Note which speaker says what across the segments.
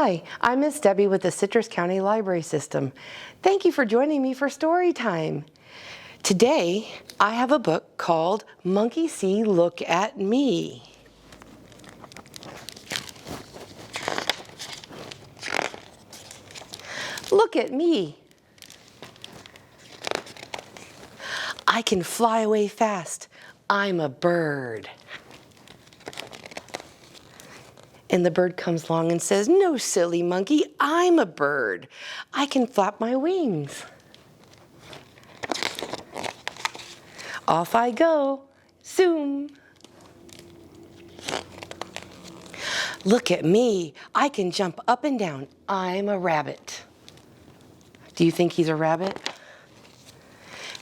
Speaker 1: Hi, I'm Miss Debbie with the Citrus County Library System. Thank you for joining me for Storytime. Today, I have a book called Monkey See, Look at Me. Look at me. I can fly away fast. I'm a bird. And the bird comes along and says, "No, silly monkey, I'm a bird. I can flap my wings." Off I go, zoom. Look at me, I can jump up and down. I'm a rabbit. Do you think he's a rabbit?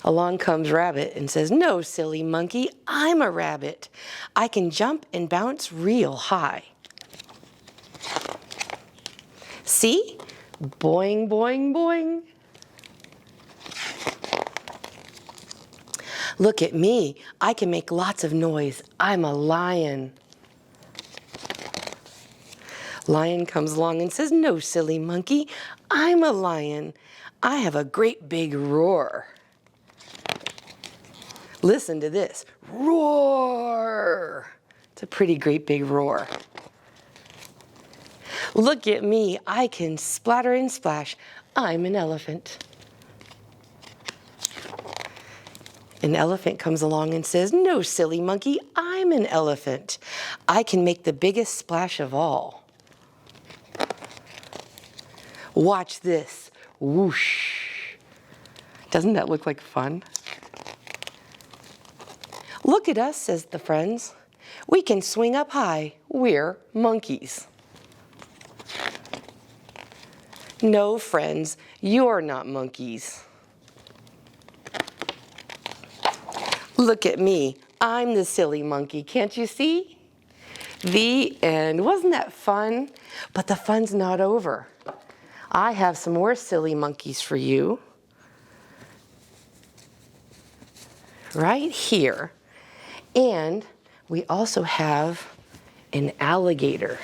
Speaker 1: Along comes Rabbit and says, "No, silly monkey, I'm a rabbit. I can jump and bounce real high." See? Boing, boing, boing. Look at me. I can make lots of noise. I'm a lion. Lion comes along and says, "No, silly monkey. I'm a lion. I have a great big roar." Listen to this. Roar. It's a pretty great big roar. Look at me, I can splatter and splash. I'm an elephant. An elephant comes along and says, "No, silly monkey, I'm an elephant. I can make the biggest splash of all." Watch this. Whoosh. Doesn't that look like fun? "Look at us," says the friends. "We can swing up high. We're monkeys." No, friends, you're not monkeys. Look at me. I'm the silly monkey. Can't you see? The end. Wasn't that fun? But the fun's not over. I have some more silly monkeys for you. Right here. And we also have an alligator.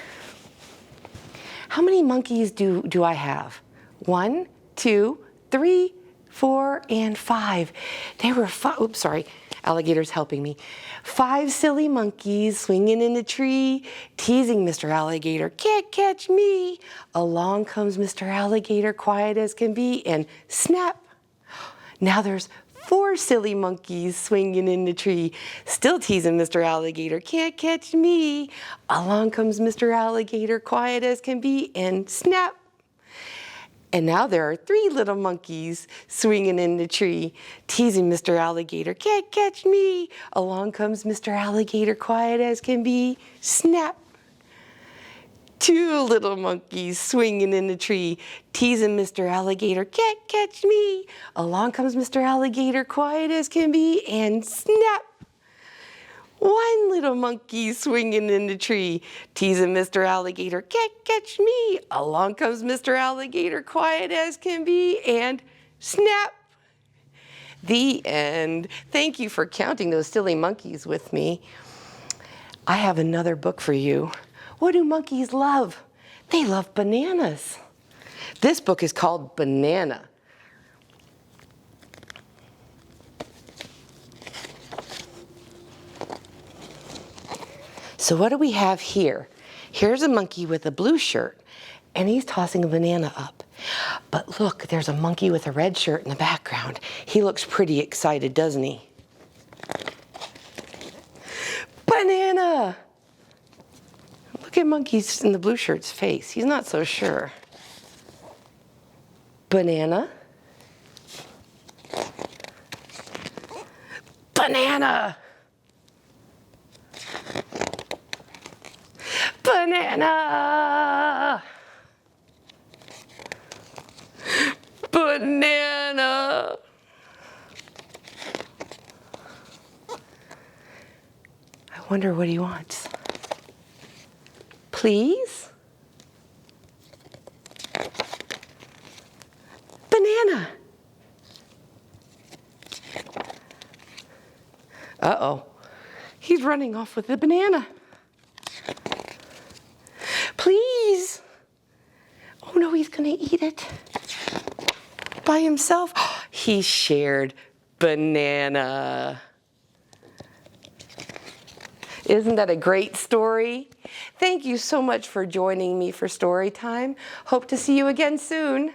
Speaker 1: How many monkeys do I have? 1, 2, 3, 4, and 5. There were 5, oops, sorry, alligator's helping me. 5 silly monkeys swinging in the tree, teasing Mr. Alligator, "Can't catch me." Along comes Mr. Alligator, quiet as can be, and snap. Now there's 4 silly monkeys swinging in the tree, still teasing Mr. Alligator, "Can't catch me." Along comes Mr. Alligator, quiet as can be, and snap. And now there are 3 little monkeys swinging in the tree, teasing Mr. Alligator, "Can't catch me." Along comes Mr. Alligator, quiet as can be, snap. 2 little monkeys swinging in the tree, teasing Mr. Alligator, "Can't catch me." Along comes Mr. Alligator, quiet as can be, and snap. 1 little monkey swinging in the tree, teasing Mr. Alligator, "Can't catch me." Along comes Mr. Alligator, quiet as can be, and snap. The end. Thank you for counting those silly monkeys with me. I have another book for you. What do monkeys love? They love bananas. This book is called Banana. So what do we have here? Here's a monkey with a blue shirt, and he's tossing a banana up. But look, there's a monkey with a red shirt in the background. He looks pretty excited, doesn't he? Banana! Look at monkey's in the blue shirt's face. He's not so sure. Banana. Banana. Banana. Banana. I wonder what he wants. Please? Banana. Uh-oh. He's running off with the banana. Please? no, he's gonna eat it by himself. He shared banana. Isn't that a great story? Thank you so much for joining me for Storytime. Hope to see you again soon.